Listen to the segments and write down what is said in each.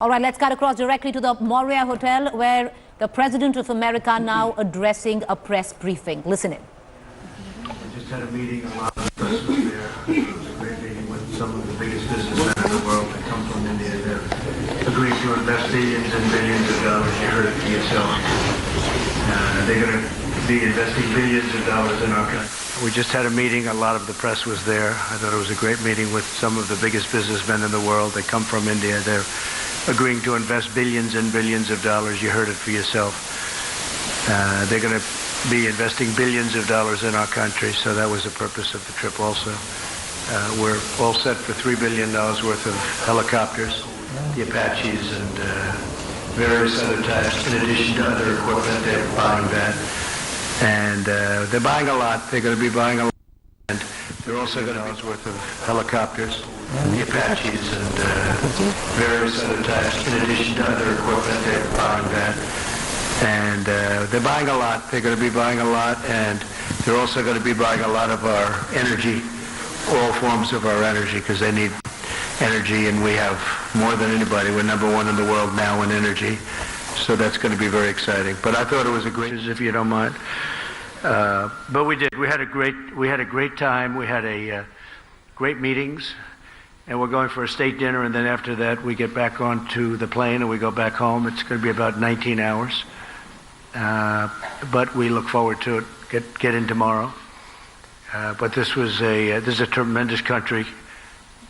All right, let's cut across directly to the Moria Hotel, where the President of America now addressing a press briefing. Listen in. We just had a meeting, a lot of the press was there. It was a great meeting with some of the biggest businessmen in the world that come from India. They're agreeing to invest billions and billions of dollars. You heard it for yourself. They're going to be investing billions of dollars in our country. We just had a meeting, a lot of the press was there. I thought it was a great meeting with some of the biggest businessmen in the world that come from India. They're agreeing to invest billions and billions of dollars. You heard it for yourself. They're going to be investing billions of dollars in our country, so that was the purpose of the trip also. We're all set for $3 billion worth of helicopters, the Apaches, and various other types, in addition to other equipment. They're buying that. And they're buying a lot. They're going to be buying a lot. And they're also going to be worth of helicopters, the Apaches, and various other types, in addition to other equipment. They're buying that. And they're buying a lot. They're going to be buying a lot. And they're also going to be buying a lot of our energy, all forms of our energy, because they need energy, and we have more than anybody. We're number one in the world now in energy. So that's going to be very exciting. But I thought it was a great, if you don't mind. But we did. We had a great time. We had great meetings, and we're going for a state dinner. And then after that, we get back onto the plane and we go back home. It's going to be about 19 hours, but we look forward to it. Get in tomorrow. But this is a tremendous country.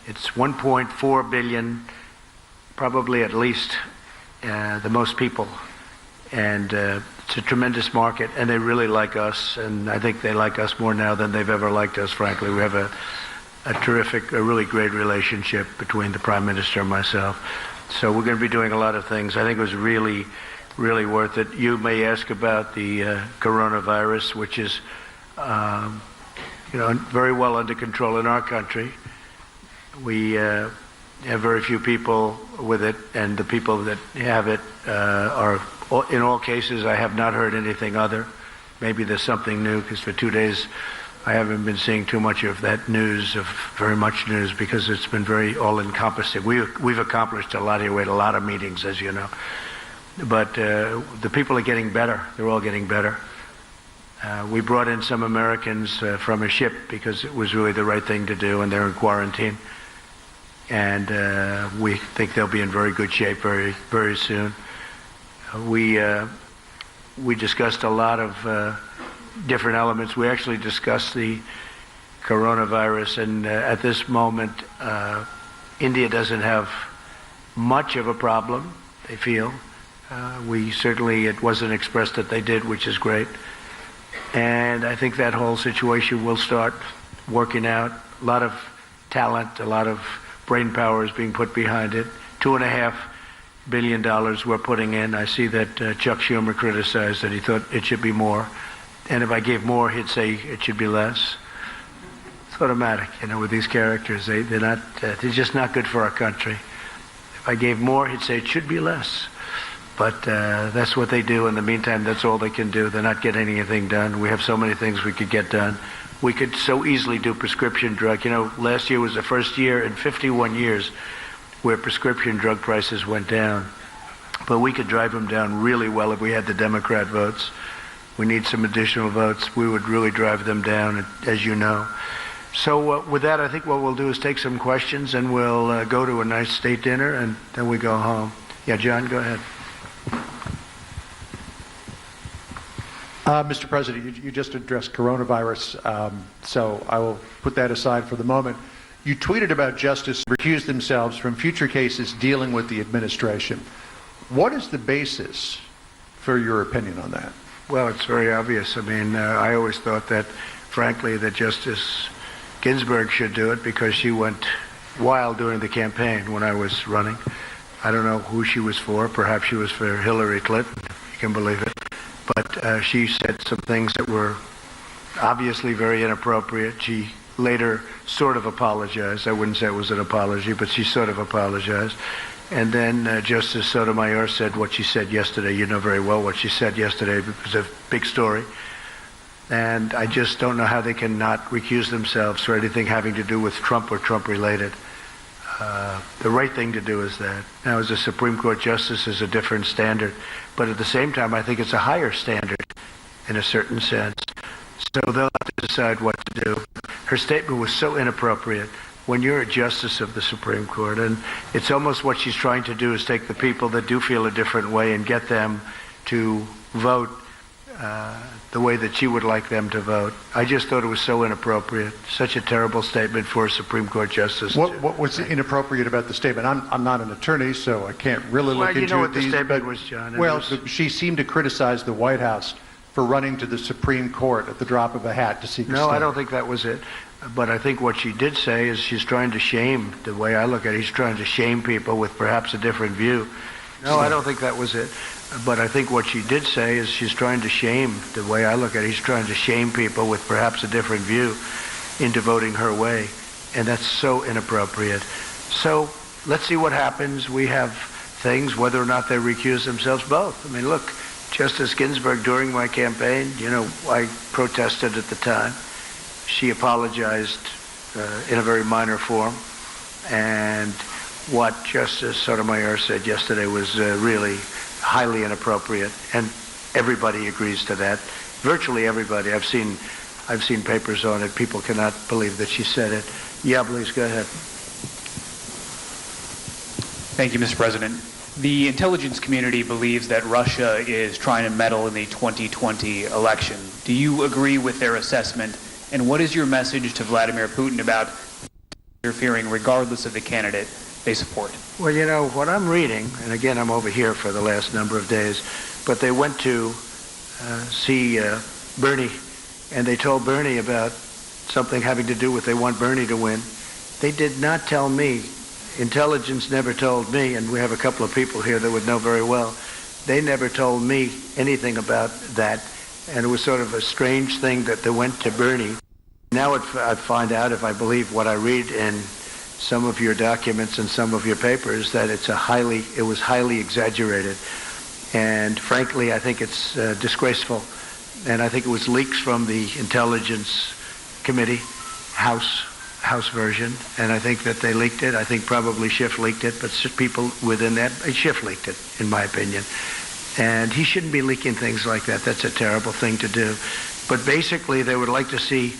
It's 1.4 billion, probably at least. The most people, and it's a tremendous market, and they really like us, and I think they like us more now than they've ever liked us, frankly. We have a terrific, a really great relationship between the Prime Minister and myself, so we're going to be doing a lot of things. I think it was really, really worth it. You may ask about the coronavirus, which is very well under control in our country. We have very few people with it, and the people that have it are, in all cases, I have not heard anything other. Maybe there's something new, because for 2 days I haven't been seeing too much of that news, of very much news, because it's been very all-encompassing. We've accomplished a lot here. We had a lot of meetings, as you know. But the people are getting better. They're all getting better. We brought in some Americans from a ship because it was really the right thing to do, and they're in quarantine. And we think they'll be in very good shape very, very soon. We discussed a lot of different elements. We actually discussed the coronavirus, and at this moment, India doesn't have much of a problem, they feel. It wasn't expressed that they did, which is great. And I think that whole situation will start working out. A lot of talent, a lot of brain power is being put behind it. $2.5 billion we're putting in. I see that Chuck Schumer criticized that he thought it should be more. And if I gave more, he'd say it should be less. It's automatic, with these characters. They're just not good for our country. If I gave more, he'd say it should be less. But that's what they do. In the meantime, that's all they can do. They're not getting anything done. We have so many things we could get done. We could so easily do prescription drug. Last year was the first year in 51 years where prescription drug prices went down. But we could drive them down really well if we had the Democrat votes. We need some additional votes. We would really drive them down, as you know. So with that, I think what we'll do is take some questions, and we'll go to a nice state dinner, and then we go home. Yeah, John, go ahead. Mr. President, you just addressed coronavirus, so I will put that aside for the moment. You tweeted about justice recuse themselves from future cases dealing with the administration. What is the basis for your opinion on that? Well, it's very obvious. I always thought that, frankly, that Justice Ginsburg should do it because she went wild during the campaign when I was running. I don't know who she was for. Perhaps she was for Hillary Clinton, if you can believe it. But she said some things that were obviously very inappropriate. She later sort of apologized. I wouldn't say it was an apology, but she sort of apologized. And then Justice Sotomayor said what she said yesterday. You know very well what she said yesterday. It was a big story. And I just don't know how they can not recuse themselves for anything having to do with Trump or Trump-related. The right thing to do is that. Now, as a Supreme Court justice is a different standard, but at the same time, I think it's a higher standard in a certain sense. So they'll have to decide what to do. Her statement was so inappropriate. When you're a justice of the Supreme Court, and it's almost what she's trying to do is take the people that do feel a different way and get them to vote the way that she would like them to vote. I just thought it was so inappropriate. Such a terrible statement for a Supreme Court justice. What was inappropriate about the statement? I'm not an attorney, so I can't really look into you know what these, the statement was, John. Well, she seemed to criticize the White House for running to the Supreme Court at the drop of a hat to seek a No, stay. I don't think that was it. But I think what she did say is she's trying to shame, the way I look at it, she's trying to shame people with perhaps a different view. No, I don't think that was it. But I think what she did say is she's trying to shame, the way I look at it, she's trying to shame people with perhaps a different view into voting her way. And that's so inappropriate. So let's see what happens. We have things, whether or not they recuse themselves, both. I mean, look, Justice Ginsburg, during my campaign, I protested at the time. She apologized in a very minor form. And what Justice Sotomayor said yesterday was really highly inappropriate, and everybody agrees to that. Virtually everybody. I've seen papers on it. People cannot believe that she said it. Yeah, please go ahead. Thank you, Mr. President. The intelligence community believes that Russia is trying to meddle in the 2020 election. Do you agree with their assessment? And what is your message to Vladimir Putin about interfering regardless of the candidate they support? Well, what I'm reading, and again, I'm over here for the last number of days, but they went to see Bernie, and they told Bernie about something having to do with they want Bernie to win. They did not tell me. Intelligence never told me, and we have a couple of people here that would know very well. They never told me anything about that, and it was sort of a strange thing that they went to Bernie. Now I find out, if I believe what I read in some of your documents and some of your papers, that it was highly exaggerated. And frankly, I think it's disgraceful. And I think it was leaks from the Intelligence Committee, House version, and I think that they leaked it. I think probably Schiff leaked it, but people within that, Schiff leaked it, in my opinion. And he shouldn't be leaking things like that. That's a terrible thing to do. But basically, they would like to see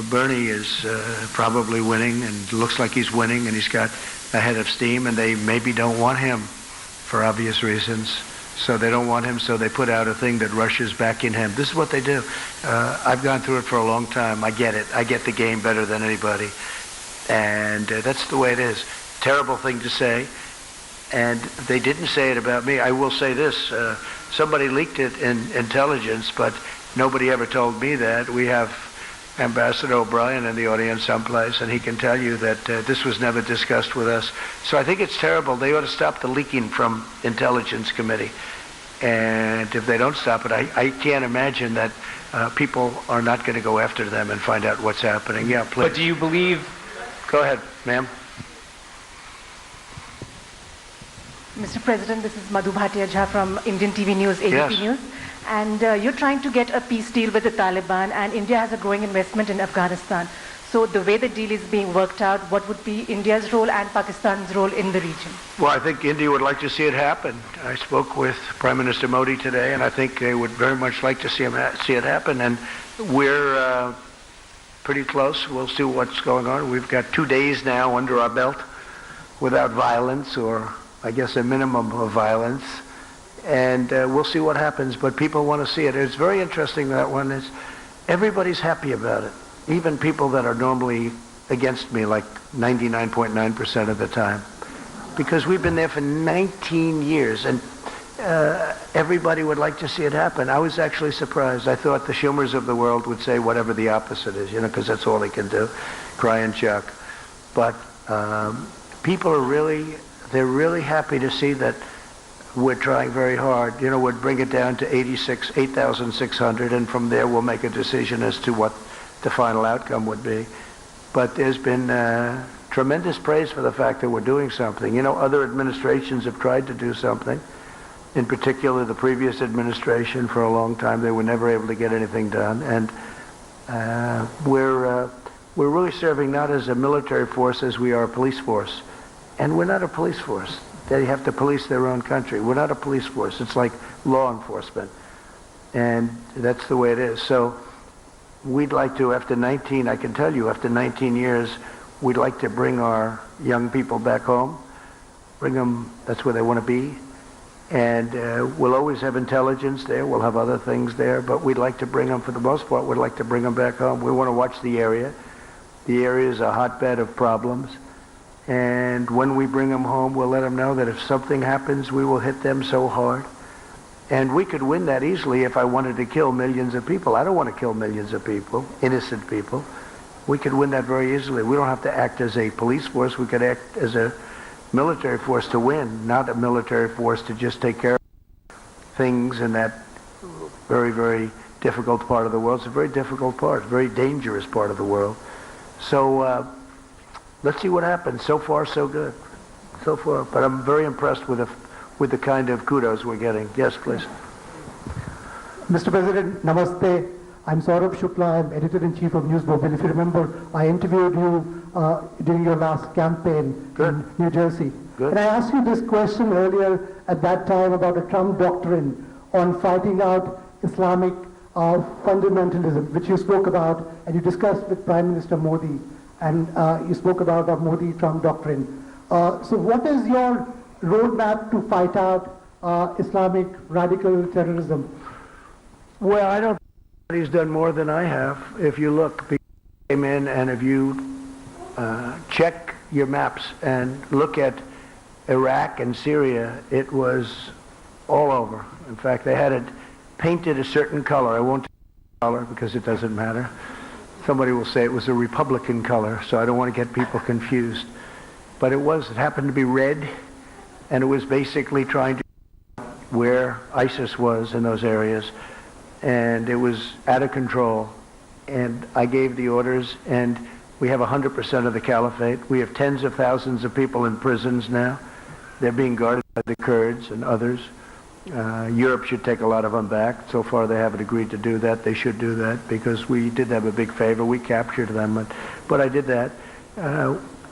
Bernie is probably winning, and looks like he's winning, and he's got a head of steam, and they maybe don't want him for obvious reasons. So they don't want him, so they put out a thing that Russia's backing him. This is what they do. I've gone through it for a long time. I get it. I get the game better than anybody. And that's the way it is. Terrible thing to say. And they didn't say it about me. I will say this. Somebody leaked it in intelligence, but nobody ever told me that. We have Ambassador O'Brien in the audience someplace, and he can tell you that this was never discussed with us. So I think it's terrible. They ought to stop the leaking from Intelligence Committee. And if they don't stop it, I can't imagine that people are not going to go after them and find out what's happening. Yeah, please. But do you believe... Go ahead, ma'am. Mr. President, this is Madhu Bhatia Jha from Indian TV News, ABP Yes. News. And you're trying to get a peace deal with the Taliban, and India has a growing investment in Afghanistan. So the way the deal is being worked out, what would be India's role and Pakistan's role in the region? Well, I think India would like to see it happen. I spoke with Prime Minister Modi today, and I think they would very much like to see it happen. And we're pretty close. We'll see what's going on. We've got 2 days now under our belt without violence, or I guess a minimum of violence. And we'll see what happens, but people want to see it. It's very interesting, that one is, everybody's happy about it. Even people that are normally against me, like 99.9% of the time. Because we've been there for 19 years, and everybody would like to see it happen. I was actually surprised. I thought the Schumers of the world would say whatever the opposite is, because that's all they can do, cry and chuck. But people are they're really happy to see that we're trying very hard. We'd bring it down to 8,600, and from there we'll make a decision as to what the final outcome would be. But there's been tremendous praise for the fact that we're doing something. Other administrations have tried to do something. In particular, the previous administration, for a long time, they were never able to get anything done. And we're really serving not as a military force as we are a police force. And we're not a police force. They have to police their own country. We're not a police force. It's like law enforcement. And that's the way it is. So we'd like to, after 19, I can tell you, after 19 years, we'd like to bring our young people back home, bring them, that's where they want to be. And we'll always have intelligence there. We'll have other things there. But we'd like to bring them, for the most part, we'd like to bring them back home. We want to watch the area. The area is a hotbed of problems. And when we bring them home, we'll let them know that if something happens, we will hit them so hard. And we could win that easily if I wanted to kill millions of people. I don't want to kill millions of people, innocent people. We could win that very easily. We don't have to act as a police force. We could act as a military force to win, not a military force to just take care of things in that very, very difficult part of the world. It's a very difficult part, very dangerous part of the world. So let's see what happens. So far, so good. So far. But I'm very impressed with the kind of kudos we're getting. Yes, please. Mr. President, namaste. I'm Saurabh Shukla. I'm editor-in-chief of Newsbook. And if you remember, I interviewed you during your last campaign in New Jersey. Good. And I asked you this question earlier at that time about a Trump doctrine on fighting out Islamic fundamentalism, which you spoke about, and you discussed with Prime Minister Modi, and you spoke about the Modi-Trump doctrine. So what is your roadmap to fight out Islamic radical terrorism? Well, I don't think he's done more than I have. If you look, people came in, and if you check your maps and look at Iraq and Syria, it was all over. In fact, they had it painted a certain color. I won't tell you the color because it doesn't matter. Somebody will say it was a Republican color, so I don't want to get people confused. But it happened to be red, and it was basically trying to where ISIS was in those areas, and it was out of control. And I gave the orders, and we have 100% of the caliphate. We have tens of thousands of people in prisons now. They're being guarded by the Kurds and others. Europe should take a lot of them back. So far they haven't agreed to do that. They should do that because we did them a big favor. We captured them, but I did that.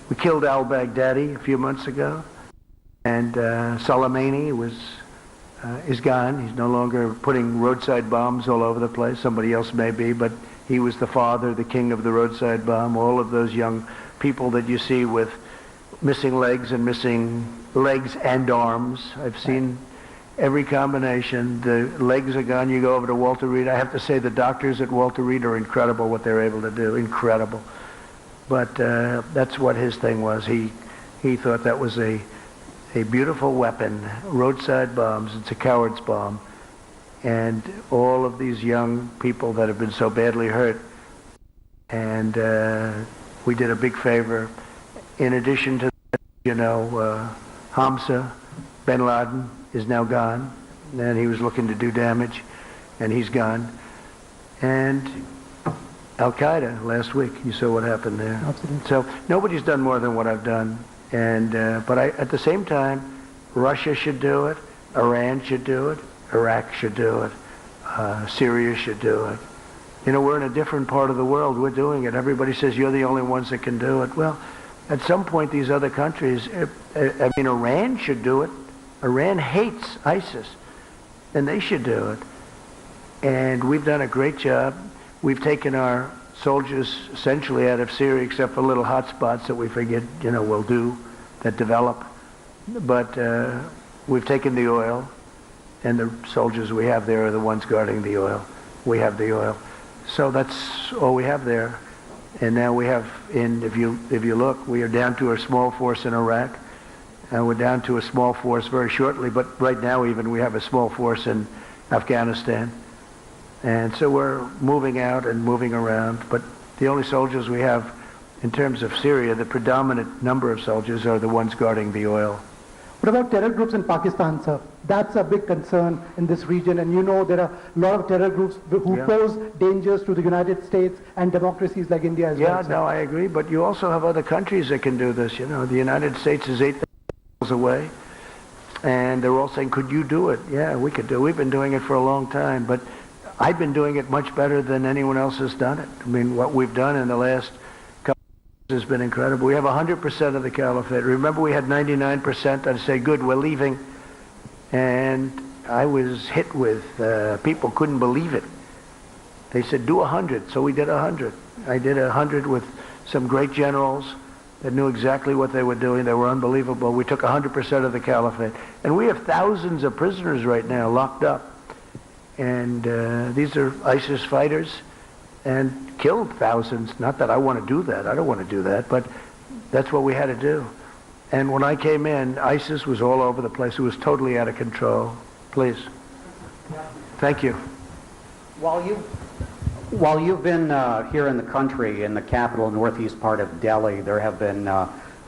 We killed al-Baghdadi a few months ago, and Soleimani is gone. He's no longer putting roadside bombs all over the place. Somebody else may be, but he was the father, the king of the roadside bomb. All of those young people that you see with missing legs and arms. I've seen every combination. The legs are gone. You go over to Walter Reed. I have to say the doctors at Walter Reed are incredible what they're able to do. Incredible. But that's what his thing was. He thought that was a beautiful weapon. Roadside bombs. It's a coward's bomb. And all of these young people that have been so badly hurt. And we did a big favor. In addition to that, Hamza bin Laden is now gone, and he was looking to do damage, and he's gone. And Al-Qaeda last week, you saw what happened there. Absolutely. So nobody's done more than what I've done. And but at the same time, Russia should do it, Iran should do it, Iraq should do it, Syria should do it. We're in a different part of the world. We're doing it. Everybody says you're the only ones that can do it. Well, at some point, these other countries, Iran should do it. Iran hates ISIS, and they should do it. And we've done a great job. We've taken our soldiers essentially out of Syria, except for little hot spots that we forget, will do, that develop. But we've taken the oil, and the soldiers we have there are the ones guarding the oil. We have the oil. So that's all we have there. And now we have, if you look, we are down to a small force in Iraq. And we're down to a small force very shortly, but right now even we have a small force in Afghanistan. And so we're moving out and moving around, but the only soldiers we have in terms of Syria, the predominant number of soldiers are the ones guarding the oil. What about terror groups in Pakistan, sir? That's a big concern in this region, and there are a lot of terror groups who pose dangers to the United States and democracies like India as well. Yeah, no, I agree, but you also have other countries that can do this. The United States is 8,000 miles away, and they're all saying, could you do it? Yeah, we could do it. We've been doing it for a long time, but I've been doing it much better than anyone else has done it. I mean, what we've done in the last couple has been incredible. We have 100% of the caliphate. Remember, we had 99%. I'd say, good, we're leaving. And I was hit with, people couldn't believe it. They said, do 100. So we did 100. I did 100 with some great generals that knew exactly what they were doing. They were unbelievable. We took 100% of the caliphate. And we have thousands of prisoners right now locked up. And these are ISIS fighters and killed thousands. Not that I want to do that. I don't want to do that. But that's what we had to do. And when I came in, ISIS was all over the place. It was totally out of control. Please. Thank you. While you've been here in the country, in the capital, northeast part of Delhi, there have been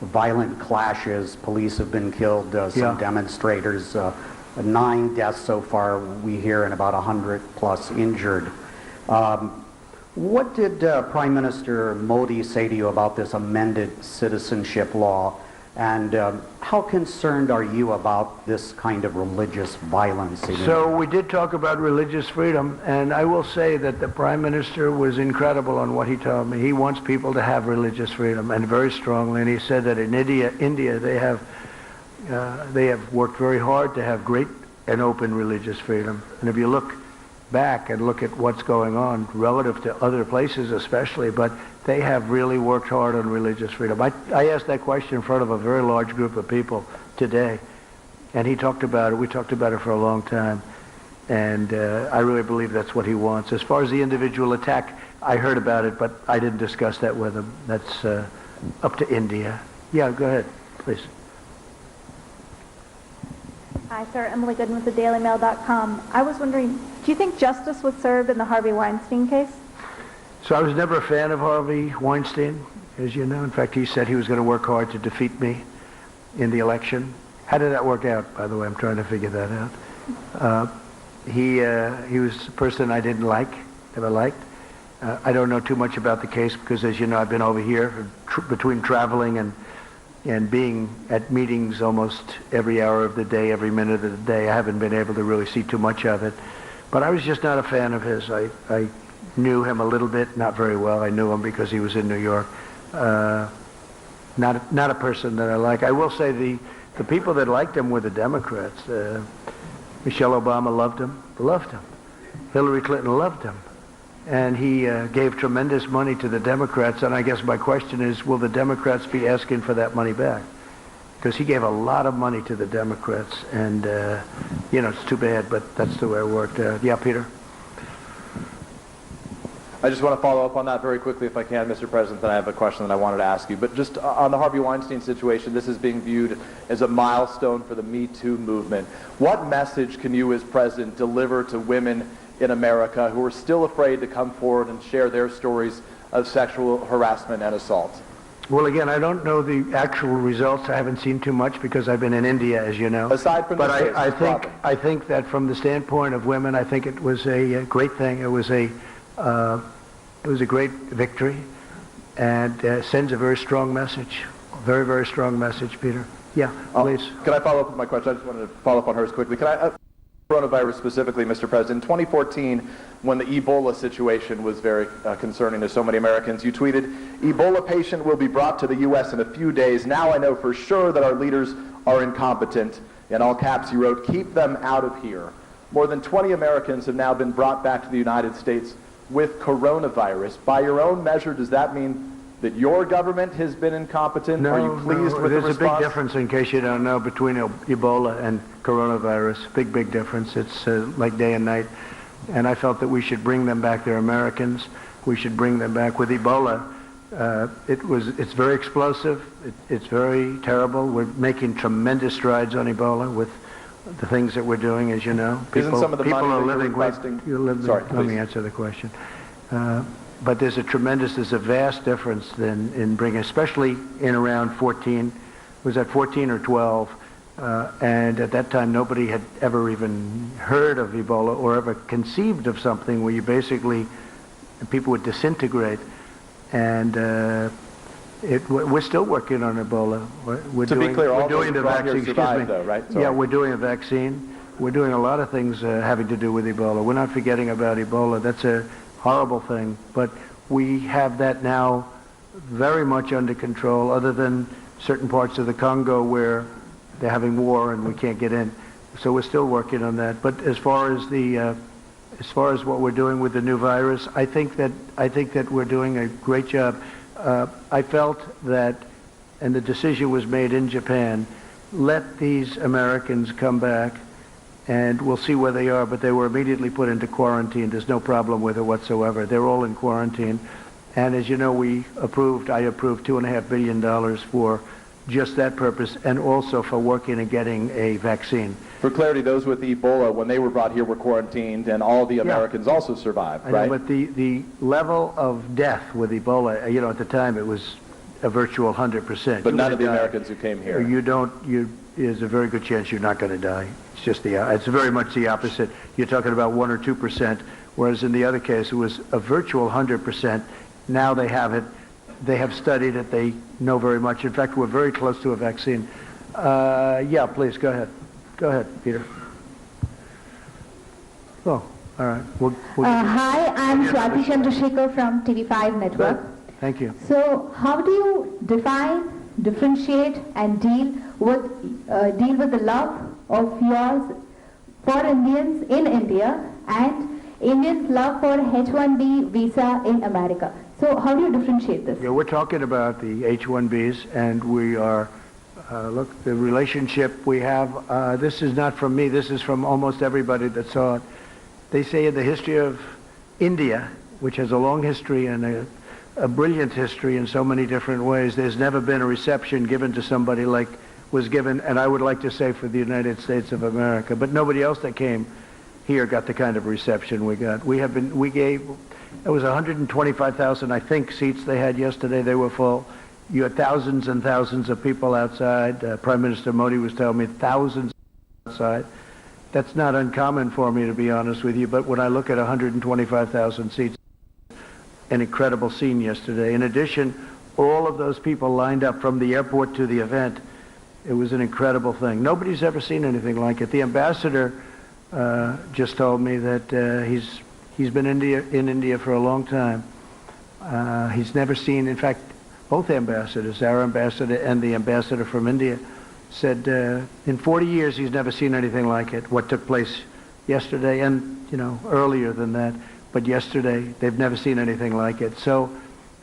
violent clashes. Police have been killed, some demonstrators, 9 deaths so far, we hear, and about 100 plus injured. What did Prime Minister Modi say to you about this amended citizenship law? And how concerned are you about this kind of religious violence? So we did talk about religious freedom, and I will say that the Prime Minister was incredible on what he told me. He wants people to have religious freedom, and very strongly. And he said that in India they have worked very hard to have great and open religious freedom. And if you look back and look at what's going on relative to other places especially, but they have really worked hard on religious freedom. I asked that question in front of a very large group of people today, and he talked about it. We talked about it for a long time, and I really believe that's what he wants. As far as the individual attack, I heard about it, but I didn't discuss that with him. That's up to India. Yeah, go ahead, please. Hi, sir. Emily Goodman with the DailyMail.com. I was wondering, do you think justice was served in the Harvey Weinstein case? So I was never a fan of Harvey Weinstein, as you know. In fact, he said he was going to work hard to defeat me in the election. How did that work out, by the way? I'm trying to figure that out. He was a person I didn't like, never liked. I don't know too much about the case because, as you know, I've been over here between traveling and being at meetings almost every hour of the day, every minute of the day. I haven't been able to really see too much of it. But I was just not a fan of his. I knew him a little bit, not very well. I knew him because he was in New York. Not a person that I like. I will say the people that liked him were the Democrats. Michelle Obama loved him. Hillary Clinton loved him. And he gave tremendous money to the Democrats. And I guess my question is, will the Democrats be asking for that money back? Because he gave a lot of money to the Democrats. And, it's too bad, but that's the way it worked. Yeah, Peter? I just want to follow up on that very quickly, if I can, Mr. President. Then I have a question that I wanted to ask you. But just on the Harvey Weinstein situation, this is being viewed as a milestone for the Me Too movement. What message can you, as president, deliver to women in America who are still afraid to come forward and share their stories of sexual harassment and assault? Well, again, I don't know the actual results. I haven't seen too much because I've been in India, as you know. Aside from but this I think that from the standpoint of women, I think it was a great thing. It was a great victory, and sends a very strong message. Very, very strong message, Peter. Yeah, please. Can I follow up with my question? I just wanted to follow up on hers quickly. Can I? Coronavirus specifically, Mr. President. In 2014, when the Ebola situation was very concerning to so many Americans, you tweeted, "Ebola patient will be brought to the U.S. in a few days. Now I know for sure that our leaders are incompetent." In all caps, you wrote, "Keep them out of here." More than 20 Americans have now been brought back to the United States with coronavirus. By your own measure, does that mean that your government has been incompetent? Are you pleased with the response? There's a big difference, in case you don't know, between Ebola and coronavirus. Big difference. It's like day and night. And I felt that we should bring them back. They're Americans. We should bring them back. With Ebola, it's very explosive. It's very terrible. We're making tremendous strides on Ebola with the things that we're doing, as you know. Isn't some of the money are that living you're requesting... Let me answer the question. But there's a vast difference in bringing, especially in around 14, was that 14 or 12? And at that time, nobody had ever even heard of Ebola or ever conceived of something where you basically, people would disintegrate. And we're still working on Ebola. We're doing the vaccine. Though, right? Sorry. Yeah, we're doing a vaccine. We're doing a lot of things having to do with Ebola. We're not forgetting about Ebola. That's a horrible thing. But we have that now very much under control, other than certain parts of the Congo where they're having war and we can't get in. So we're still working on that. But as far as what we're doing with the new virus, I think that we're doing a great job. I felt that, and the decision was made in Japan, let these Americans come back and we'll see where they are, but they were immediately put into quarantine. There's no problem with it whatsoever. They're all in quarantine. And as you know, I approved $2.5 billion for just that purpose, and also for working and getting a vaccine. For clarity, those with Ebola, when they were brought here, were quarantined, and all the Americans also survived, right? I know, but the level of death with Ebola, at the time it was a virtual 100%. But none of the Americans who came here. There's a very good chance you're not going to die. It's just it's very much the opposite. You're talking about 1 or 2%, whereas in the other case it was a virtual 100%. Now they have it. They have studied it. They know very much. In fact, we're very close to a vaccine. Yeah, please, go ahead. Go ahead, Peter. Oh, all right. Hi, I'm Swati Chandrasekhar from TV5 Network. Thank you. So how do you define, differentiate, and deal with the love of yours for Indians in India and Indians' love for H-1B visa in America? So how do you differentiate this? Yeah, we're talking about the H-1Bs, and we are, look, the relationship we have, this is not from me, this is from almost everybody that saw it. They say in the history of India, which has a long history and a brilliant history in so many different ways, there's never been a reception given to somebody like was given, and I would like to say for the United States of America, but nobody else that came here got the kind of reception we got. It was 125,000, I think, seats they had yesterday. They were full. You had thousands and thousands of people outside. Prime Minister Modi was telling me thousands outside. That's not uncommon for me, to be honest with you, but when I look at 125,000 seats, an incredible scene yesterday. In addition, all of those people lined up from the airport to the event. It was an incredible thing. Nobody's ever seen anything like it. The ambassador just told me that he's been in India for a long time. He's never seen, in fact, both ambassadors, our ambassador and the ambassador from India, said in 40 years he's never seen anything like it, what took place yesterday and, earlier than that. But yesterday, they've never seen anything like it. So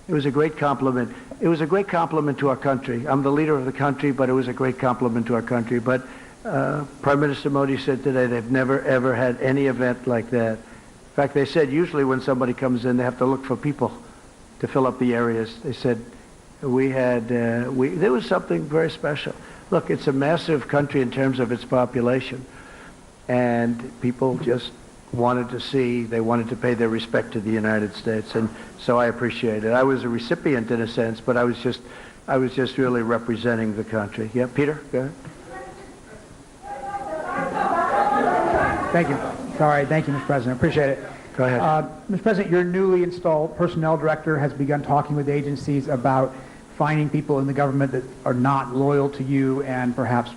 it was a great compliment. It was a great compliment to our country. I'm the leader of the country, but it was a great compliment to our country. But Prime Minister Modi said today they've never, ever had any event like that. In fact, they said usually when somebody comes in, they have to look for people to fill up the areas. They said there was something very special. Look, it's a massive country in terms of its population, and people just wanted to pay their respect to the United States, and so I appreciate it. I was a recipient in a sense, but I was just really representing the country. Yeah, Peter, go ahead. Thank you. Sorry, thank you, Mr. President. Appreciate it. Go ahead. Mr. President, your newly installed personnel director has begun talking with agencies about finding people in the government that are not loyal to you and perhaps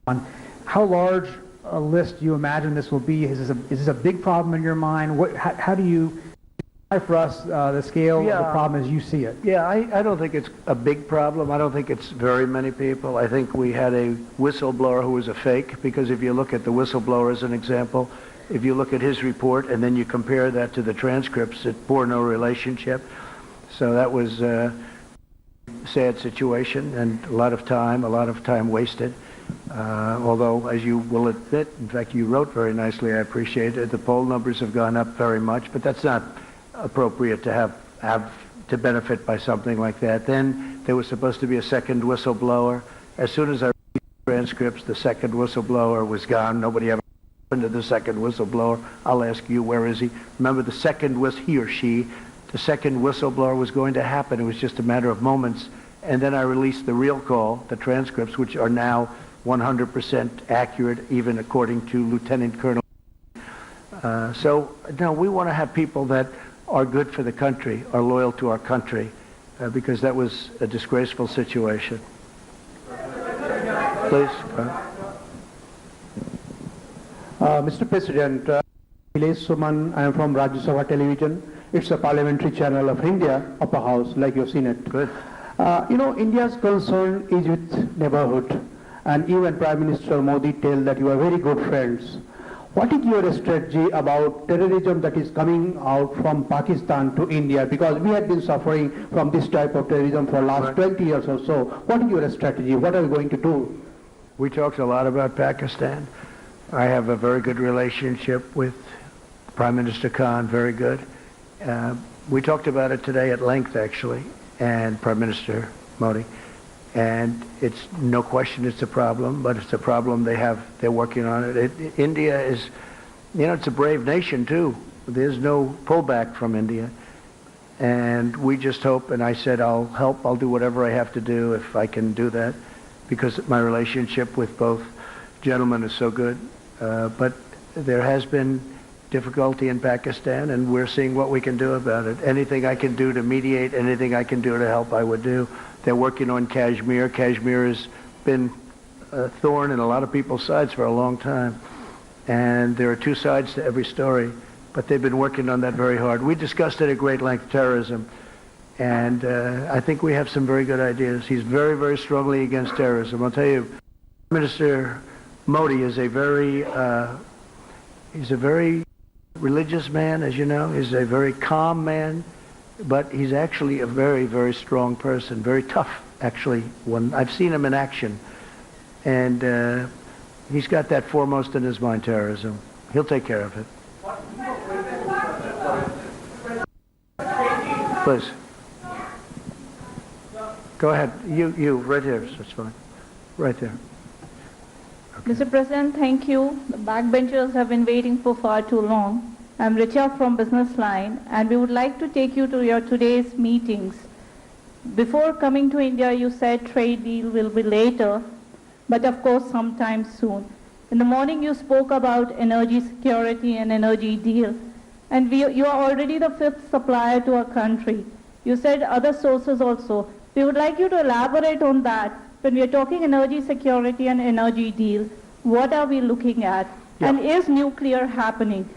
on. How large a list do you imagine this will be? Is this a big problem in your mind? How do you describe for us the scale of the problem as you see it? Yeah, I don't think it's a big problem. I don't think it's very many people. I think we had a whistleblower who was a fake, because if you look at the whistleblower as an example, if you look at his report and then you compare that to the transcripts, it bore no relationship. So that was a sad situation and a lot of time wasted. Although, as you will admit, in fact, you wrote very nicely, I appreciate it, the poll numbers have gone up very much, but that's not appropriate to have to benefit by something like that. Then there was supposed to be a second whistleblower. As soon as I read the transcripts, the second whistleblower was gone. Nobody ever happened to the second whistleblower. I'll ask you, where is he? Remember, the second was he or she. The second whistleblower was going to happen. It was just a matter of moments. And then I released the real call, the transcripts, which are now 100% accurate, even according to Lieutenant Colonel. So, no, we want to have people that are good for the country, are loyal to our country, because that was a disgraceful situation. Please. Mr. President, Nilesh Suman, I am from Rajya Sabha Television, It's a parliamentary channel of India, upper house, like you've seen it. Good. India's concern is with neighborhood, and you and Prime Minister Modi tell that you are very good friends. What is your strategy about terrorism that is coming out from Pakistan to India? Because we have been suffering from this type of terrorism for the last 20 years or so. What is your strategy? What are you going to do? We talked a lot about Pakistan. I have a very good relationship with Prime Minister Khan, very good. We talked about it today at length, actually, and Prime Minister Modi. And it's no question it's a problem, but it's a problem they're working on it. India is, it's a brave nation too. There's no pullback from India. And we just hope, and I said I'll help, I'll do whatever I have to do if I can do that, because my relationship with both gentlemen is so good. But there has been difficulty in Pakistan, and we're seeing what we can do about it. Anything I can do to mediate, anything I can do to help, I would do. They're working on Kashmir. Kashmir has been a thorn in a lot of people's sides for a long time. And there are two sides to every story, but they've been working on that very hard. We discussed it at great length, terrorism. And I think we have some very good ideas. He's very, very strongly against terrorism. I'll tell you, Minister Modi is he's a very religious man, as you know. He's a very calm man. But he's actually a very, very strong person, very tough, actually. When I've seen him in action. And he's got that foremost in his mind, terrorism. He'll take care of it. Please. Go ahead. You, right here. That's fine. Right there. Okay. Mr. President, thank you. The backbenchers have been waiting for far too long. I'm Richa from Business Line, and we would like to take you to your today's meetings. Before coming to India, you said trade deal will be later, but of course sometime soon. In the morning, you spoke about energy security and energy deal, and you are already the 5th supplier to our country. You said other sources also. We would like you to elaborate on that. When we are talking energy security and energy deal, what are we looking at? Yeah. And is nuclear happening?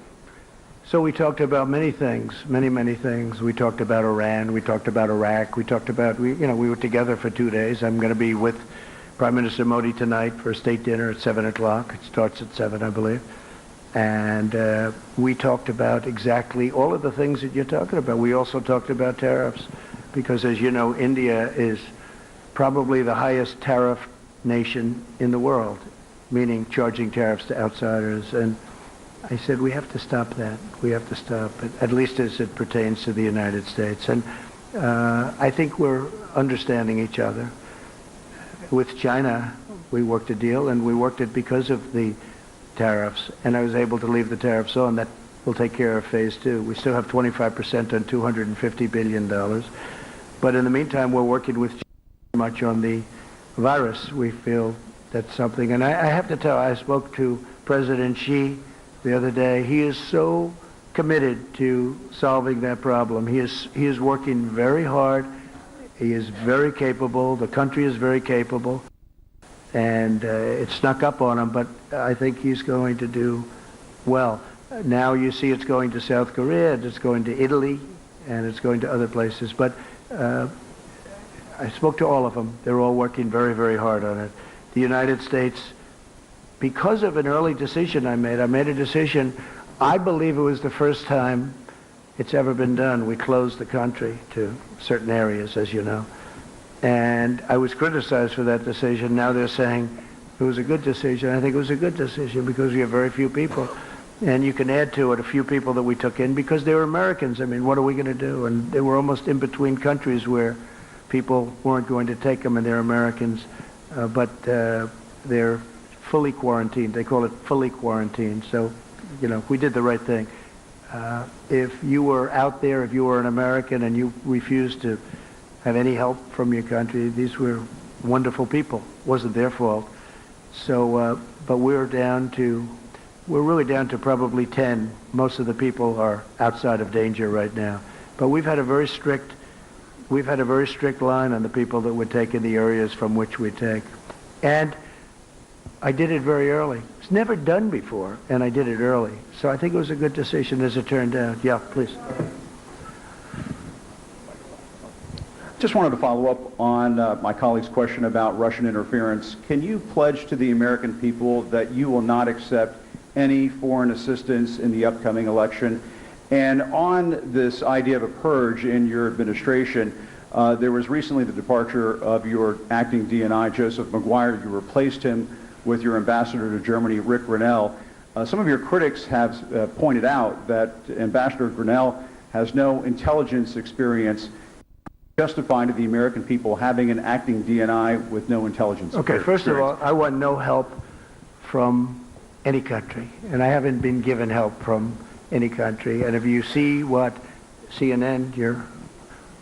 So we talked about many things, many things. We talked about Iran. We talked about Iraq. We talked about, we were together for 2 days. I'm going to be with Prime Minister Modi tonight for a state dinner at 7 o'clock. It starts at 7, I believe. And we talked about exactly all of the things that you're talking about. We also talked about tariffs because, as you know, India is probably the highest tariff nation in the world, meaning charging tariffs to outsiders. And I said, we have to stop that. We have to stop it, at least as it pertains to the United States. And I think we're understanding each other. With China, we worked a deal, and we worked it because of the tariffs. And I was able to leave the tariffs on. That will take care of phase 2. We still have 25% on $250 billion. But in the meantime, we're working with China much on the virus. We feel that's something. And I have to tell, I spoke to President Xi the other day. He is so committed to solving that problem. He is working very hard. He is very capable. The country is very capable. And it snuck up on him, but I think he's going to do well. Now you see it's going to South Korea, and it's going to Italy, and it's going to other places. But I spoke to all of them. They're all working very, very hard on it. The United States, because of an early decision I made a decision, I believe it was the first time it's ever been done. We closed the country to certain areas, as you know. And I was criticized for that decision. Now they're saying it was a good decision. I think it was a good decision because we have very few people. And you can add to it a few people that we took in because they were Americans. I mean, what are we going to do? And they were almost in between countries where people weren't going to take them, and they're Americans. But they're fully quarantined. They call it fully quarantined. So, we did the right thing. If you were out there, if you were an American and you refused to have any help from your country, these were wonderful people. It wasn't their fault. So, but we're really down to probably 10. Most of the people are outside of danger right now. But we've had a very strict line on the people that would take in the areas from which we take. And I did it very early. It's never done before, and I did it early. So I think it was a good decision as it turned out. Yeah, please. just wanted to follow up on my colleague's question about Russian interference. Can you pledge to the American people that you will not accept any foreign assistance in the upcoming election? And on this idea of a purge in your administration, there was recently the departure of your acting DNI, Joseph Maguire. You replaced him with your ambassador to Germany, Rick Grinnell. Some of your critics have pointed out that Ambassador Grinnell has no intelligence experience, justifying to the American people having an acting DNI with no intelligence Okay, first of all, I want no help from any country, and I haven't been given help from any country. And if you see what CNN, your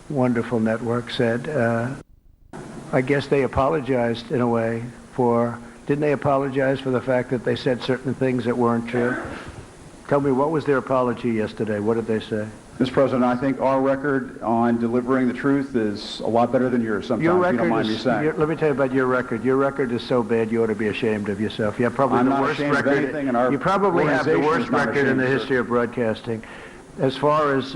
wonderful network, said, I guess they apologized in a way for, didn't they apologize for the fact that they said certain things that weren't true? Tell me, what was their apology yesterday? What did they say? Mr. President, I think our record on delivering the truth is a lot better than yours sometimes, Your if you don't record mind me saying. let me tell you about your record. Your record is so bad you ought to be ashamed of yourself. You have probably I'm the not worst ashamed of record. anything, and our You probably have the organization worst is not record in ashamed, the sir. history of broadcasting. As far as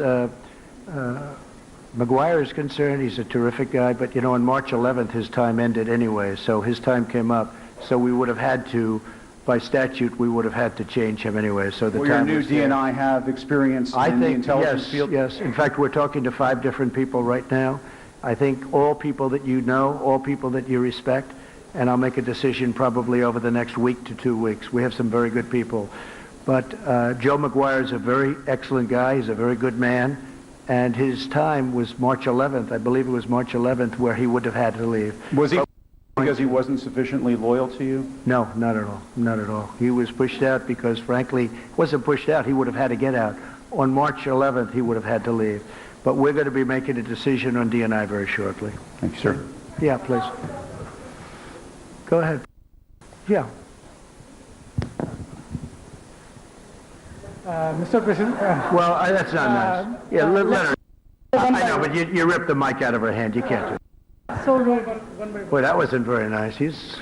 McGuire is concerned, he's a terrific guy, but you know, on March 11th his time ended anyway, so his time came up. So we would have had to, by statute, we would have had to change him anyway. So the Will your time new was there. DNI have experience in the intelligence field? Yes. In fact, we're talking to 5 different people right now. I think all people that you know, all people that you respect, and I'll make a decision probably over the next week to 2 weeks. We have some very good people. But Joe McGuire is a very excellent guy. He's a very good man. And his time was March 11th. I believe it was March 11th where he would have had to leave. Was he because he wasn't sufficiently loyal to you? No, not at all. Not at all. He was pushed out because, frankly, he wasn't pushed out. He would have had to get out. On March 11th, he would have had to leave. But we're going to be making a decision on DNI very shortly. Thank you, sir. Yeah, please. Go ahead. Yeah. Mr. President. Well, that's not nice. Yeah, let her. I know, but you ripped the mic out of her hand. You can't do it. So, Boy, that wasn't very nice. He's.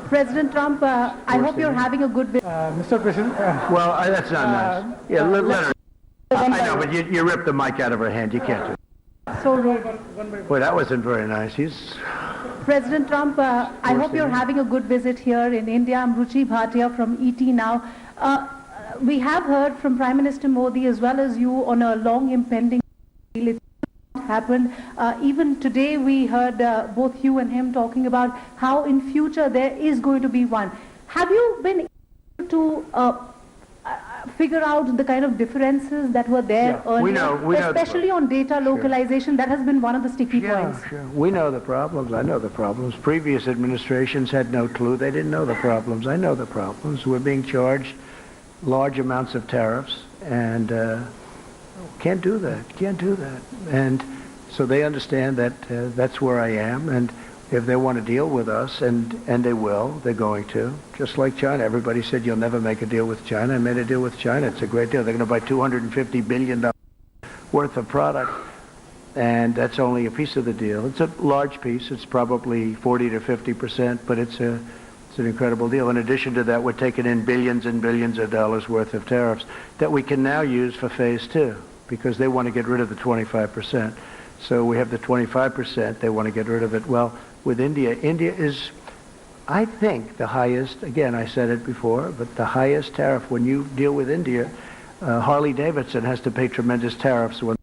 President Trump, I hope you're having a good Mr. President. Well, that's not nice. Yeah, let her. I know, but you ripped the mic out of her hand. You can't do it. So, Boy, that wasn't very nice. He's. President Trump, I hope you're having a good visit here in India. I'm Ruchi Bhatia from ET Now. We have heard from Prime Minister Modi as well as you on a long impending deal. It's not happened. Even today we heard both you and him talking about how in future there is going to be one. Have you been able to figure out the kind of differences that were there earlier? We know especially on data localization. That has been one of the sticky points. Sure. We know the problems. I know the problems. Previous administrations had no clue. They didn't know the problems. I know the problems. We're being charged large amounts of tariffs, and can't do that. And so they understand that that's where I am, and if they want to deal with us, and they will, they're going to, just like China. Everybody said you'll never make a deal with China. I made a deal with China. It's a great deal. They're going to buy $250 billion worth of product, and that's only a piece of the deal. It's a large piece. It's probably 40 to 50%, but it's an incredible deal. In addition to that, we're taking in billions and billions of dollars worth of tariffs that we can now use for phase 2, because they want to get rid of the 25%. So we have the 25%, they want to get rid of it. Well, with India is, I think, the highest, again, I said it before, but the highest tariff. When you deal with India, Harley-Davidson has to pay tremendous tariffs when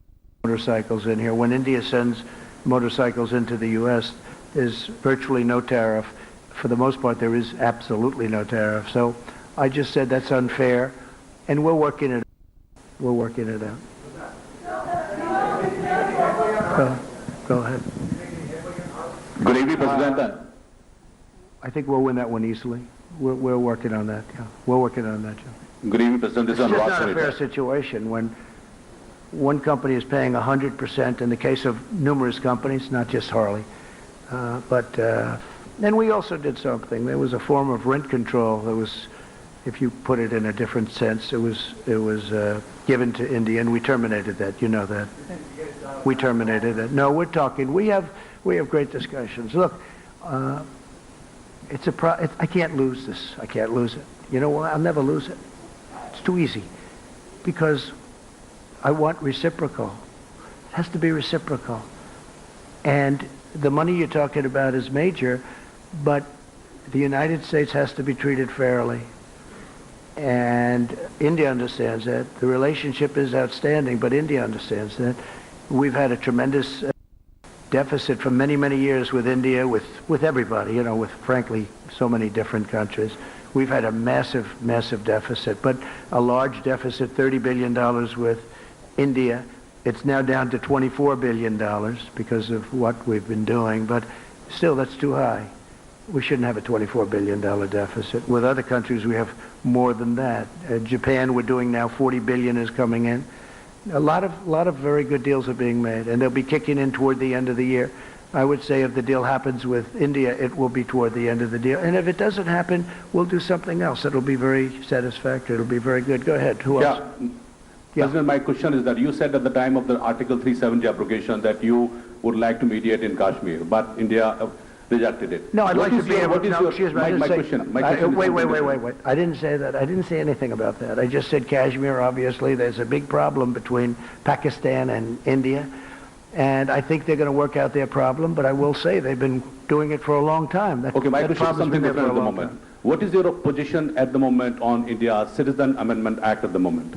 motorcycles in here. When India sends motorcycles into the U.S., there's virtually no tariff. For the most part, there is absolutely no tariff. So I just said that's unfair, and we're working it out. We're working it out. Go ahead. Good evening, President. I think we'll win that one easily. We're working on that. Yeah, we're working on that, Joe. Good evening, President. This is It's just not a fair situation when one company is paying 100% in the case of numerous companies, not just Harley. Then we also did something. There was a form of rent control that was, if you put it in a different sense, it was given to India, and we terminated that. You know that. We terminated it. No, we're talking. We have great discussions. Look, I can't lose this. I can't lose it. You know what? I'll never lose it. It's too easy, because I want reciprocal. It has to be reciprocal. And the money you're talking about is major, but the United States has to be treated fairly. And India understands that. The relationship is outstanding, but India understands that. We've had a tremendous deficit for many, many years with India, with everybody, you know, with, frankly, so many different countries. We've had a massive, massive deficit, but a large deficit, $30 billion with India. It's now down to $24 billion because of what we've been doing, but still, that's too high. We shouldn't have a $24 billion deficit. With other countries, we have more than that. Japan, we're doing now $40 billion is coming in. A lot of very good deals are being made, and they'll be kicking in toward the end of the year. I would say if the deal happens with India, it will be toward the end of the deal. And if it doesn't happen, we'll do something else. It'll be very satisfactory. It'll be very good. Go ahead. Who else? President, my question is that you said at the time of the Article 370 abrogation that you would like to mediate in Kashmir, but India rejected it. No, I'd like to be able to. No, excuse me. My question. Wait. I didn't say that. I didn't say anything about that. I just said Kashmir, obviously, there's a big problem between Pakistan and India. And I think they're going to work out their problem, but I will say they've been doing it for a long time. Okay, my question is something different at the moment. What is your position at the moment on India's Citizen Amendment Act at the moment?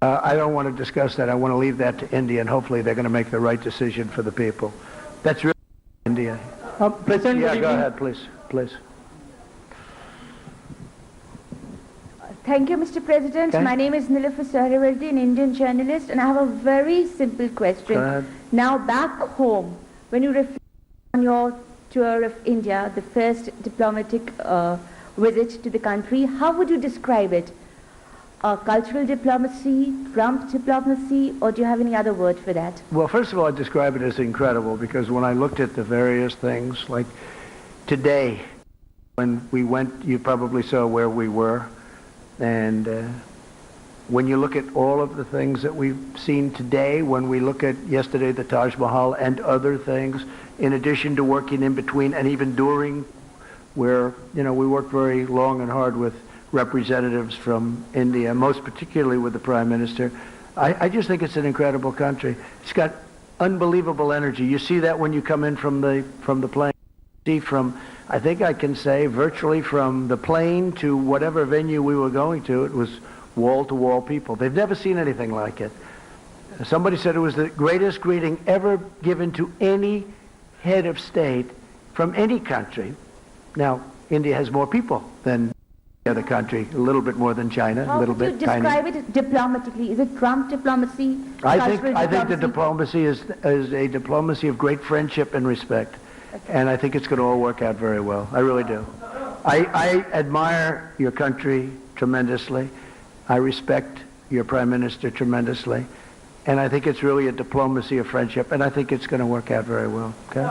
I don't want to discuss that. I want to leave that to India, and hopefully they're going to make the right decision for the people. That's really India. President, yeah, go ahead, please. Thank you, Mr. President. Okay. My name is Nilüfer Sahravardi, an Indian journalist, and I have a very simple question. Go ahead. Now, back home, when you reflect on your tour of India, the first diplomatic visit to the country, how would you describe it? Cultural diplomacy, Trump diplomacy, or do you have any other word for that? Well, first of all, I'd describe it as incredible, because when I looked at the various things, like today, when we went, you probably saw where we were, and when you look at all of the things that we've seen today, when we look at yesterday the Taj Mahal and other things, in addition to working in between and even during, where, you know, we worked very long and hard with representatives from India, most particularly with the Prime Minister. I just think it's an incredible country. It's got unbelievable energy. You see that when you come in from the plane. See, from, I think I can say, virtually from the plane to whatever venue we were going to, it was wall-to-wall people. They've never seen anything like it. Somebody said it was the greatest greeting ever given to any head of state from any country. Now, India has more people than the other country, a little bit more than China, a little bit tiny. How would you describe it diplomatically? Is it Trump diplomacy? I think the diplomacy is a diplomacy of great friendship and respect. Okay. And I think it's going to all work out very well. I really do. I admire your country tremendously. I respect your Prime Minister tremendously. And I think it's really a diplomacy of friendship. And I think it's going to work out very well. Okay?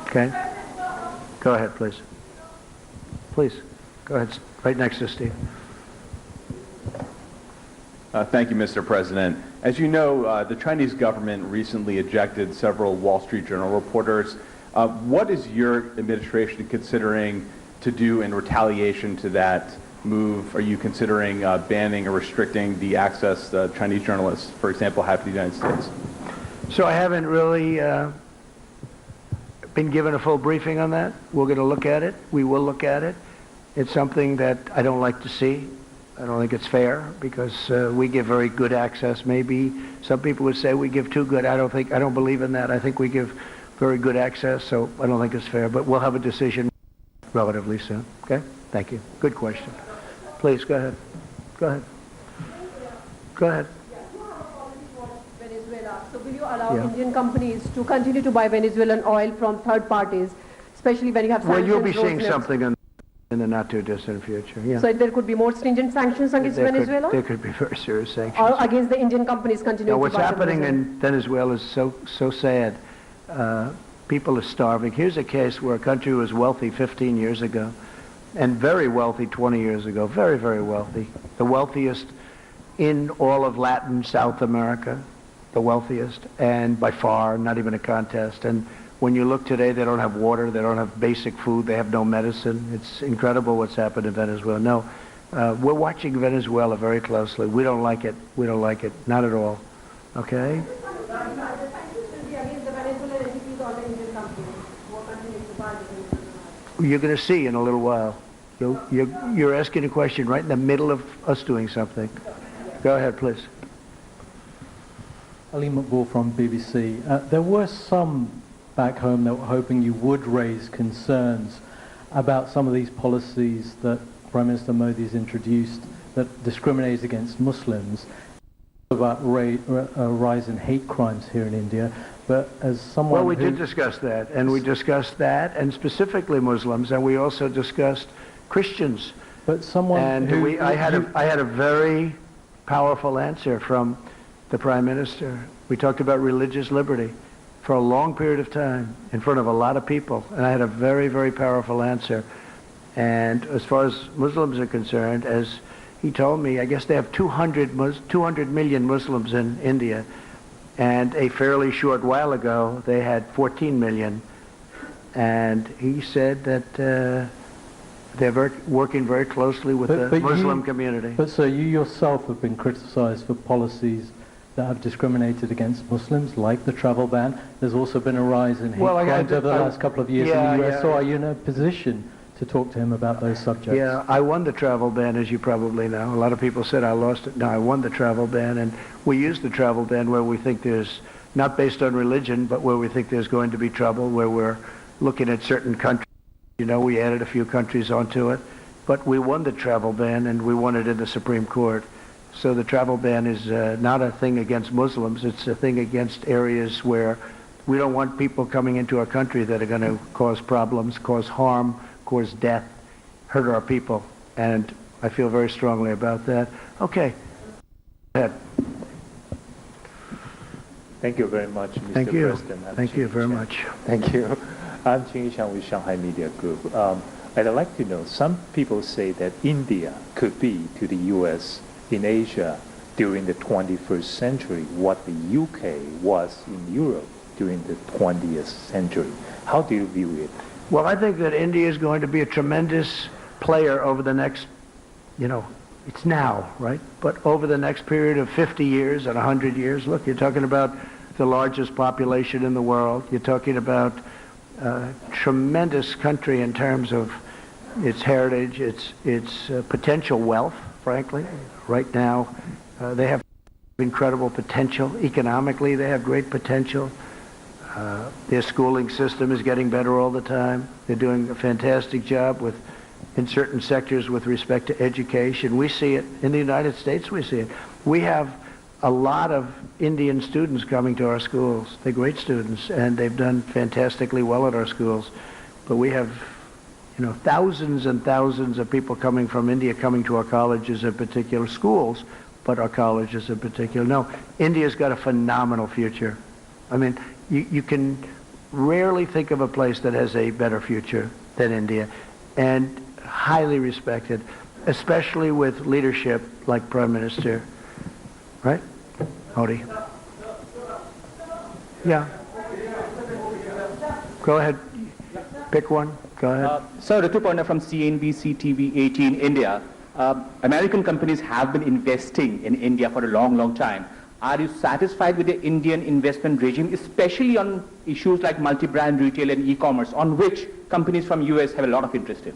Okay? Go ahead, please. Please. Go ahead. Right next to Steve. Thank you, Mr. President. As you know, the Chinese government recently ejected several Wall Street Journal reporters. What is your administration considering to do in retaliation to that move? Are you considering banning or restricting the access Chinese journalists, for example, have to the United States? So I haven't really been given a full briefing on that. We're going to look at it. We will look at it. It's something that I don't like to see. I don't think it's fair, because we give very good access. Maybe some people would say we give too good. I don't believe in that. I think we give very good access, so I don't think it's fair. But we'll have a decision relatively soon. Okay? Thank you. Good question. Please, go ahead. Go ahead. Go ahead. Venezuela. So will you allow Indian companies to continue to buy Venezuelan oil from third parties, especially when you have sanctions? Well, you'll be seeing something in the not-too-distant future. Yeah. So there could be more stringent sanctions against Venezuela? There could be very serious sanctions. Or against the Indian companies continuing to buy what's happening in Venezuela is so sad. People are starving. Here's a case where a country was wealthy 15 years ago and very wealthy 20 years ago. Very, very wealthy. The wealthiest in all of Latin, South America. The wealthiest. And by far, not even a contest. And when you look today, they don't have water, they don't have basic food, they have no medicine. It's incredible what's happened in Venezuela. No, we're watching Venezuela very closely. We don't like it. We don't like it. Not at all. Okay? you're going to see in a little while. You're asking a question right in the middle of us doing something. Go ahead, please. Ali Maqbool from BBC. There were some back home that were hoping you would raise concerns about some of these policies that Prime Minister Modi has introduced that discriminate against Muslims, about a rise in hate crimes here in India. But as someone Well, we did discuss that, and we discussed that, and specifically Muslims, and we also discussed Christians. But someone and I had a very powerful answer from the Prime Minister. We talked about religious liberty for a long period of time in front of a lot of people, and I had a very, very powerful answer. And as far as Muslims are concerned, as he told me, I guess they have 200 million Muslims in India, and a fairly short while ago they had 14 million. And he said that they're working very closely with the Muslim community. But so you yourself have been criticized for policies that have discriminated against Muslims, like the travel ban. There's also been a rise in hate crimes over the last couple of years in the US. So are you in a position to talk to him about those subjects? Yeah, I won the travel ban, as you probably know. A lot of people said I lost it. No, I won the travel ban, and we use the travel ban where we think there's, not based on religion, but where we think there's going to be trouble, where we're looking at certain countries. You know, we added a few countries onto it, but we won the travel ban, and we won it in the Supreme Court. So the travel ban is not a thing against Muslims. It's a thing against areas where we don't want people coming into our country that are going to cause problems, cause harm, cause death, hurt our people. And I feel very strongly about that. Okay. Go ahead. Thank you very much, Mr. Thank you. President. Thank you very much. Thank you. I'm Jing Yishan with Shanghai Media Group. I'd like to know, some people say that India could be to the U.S. in Asia during the 21st century what the UK was in Europe during the 20th century. How do you view it? Well, I think that India is going to be a tremendous player over the next, it's now, right? But over the next period of 50 years and 100 years, look, you're talking about the largest population in the world. You're talking about a tremendous country in terms of its heritage, its potential wealth, frankly. Right now, they have incredible potential. Economically, they have great potential. Their schooling system is getting better all the time. They're doing a fantastic job in certain sectors with respect to education. We see it in the United States. We see it. We have a lot of Indian students coming to our schools. They're great students, and they've done fantastically well at our schools. But we have, thousands and thousands of people coming from India coming to our colleges in particular, schools, but our colleges in particular. No, India's got a phenomenal future. I mean, you can rarely think of a place that has a better future than India, and highly respected, especially with leadership like Prime Minister, right? Modi. Yeah. Go ahead. Pick one. Go ahead. Sir, Ritu Parna from CNBC TV 18 India. American companies have been investing in India for a long, long time. Are you satisfied with the Indian investment regime, especially on issues like multi-brand retail and e-commerce, on which companies from US have a lot of interest in?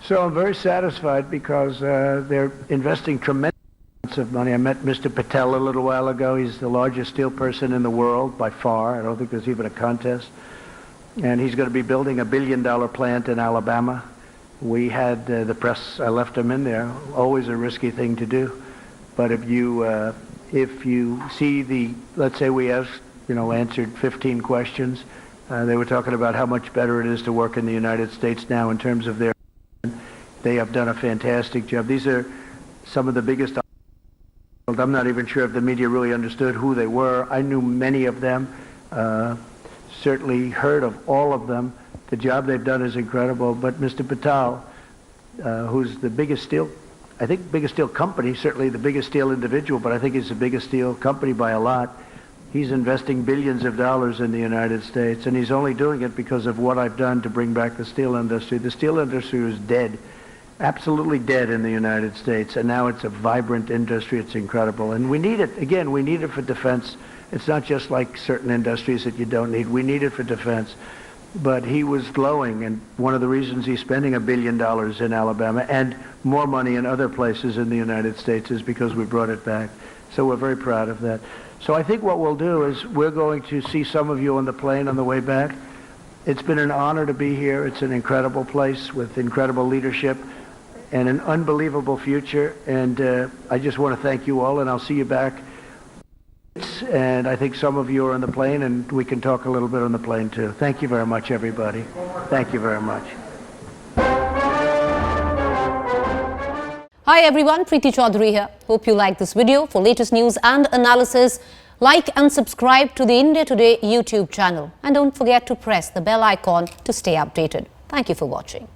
So I'm very satisfied because they're investing tremendous amounts of money. I met Mr. Patel a little while ago. He's the largest steel person in the world by far. I don't think there's even a contest. And he's going to be building $1 billion plant in Alabama. We had the press, I left him in there, always a risky thing to do. But if you see let's say we asked, answered 15 questions, they were talking about how much better it is to work in the United States now in terms of they have done a fantastic job. These are some of the biggest. I'm not even sure if the media really understood who they were. I knew many of them, certainly heard of all of them. The job they've done is incredible. But Mr. Patel, who's the biggest steel company, certainly the biggest steel individual, but I think he's the biggest steel company by a lot. He's investing billions of dollars in the United States, and he's only doing it because of what I've done to bring back the steel industry. The steel industry was dead, absolutely dead in the United States, and now it's a vibrant industry. It's incredible, and we need it. Again, we need it for defense. It's not just like certain industries that you don't need. We need it for defense. but he was glowing, and one of the reasons he's spending $1 billion in Alabama and more money in other places in the United States is because we brought it back. So we're very proud of that. So I think what we'll do is we're going to see some of you on the plane on the way back. It's been an honor to be here. It's an incredible place with incredible leadership and an unbelievable future. And I just want to thank you all, and I'll see you back. And I think some of you are on the plane, and we can talk a little bit on the plane too. Thank you very much, everybody. Thank you very much. Hi everyone, Preeti Chaudhary here. Hope you like this video. For latest news and analysis, like and subscribe to the India Today YouTube channel. And don't forget to press the bell icon to stay updated. Thank you for watching.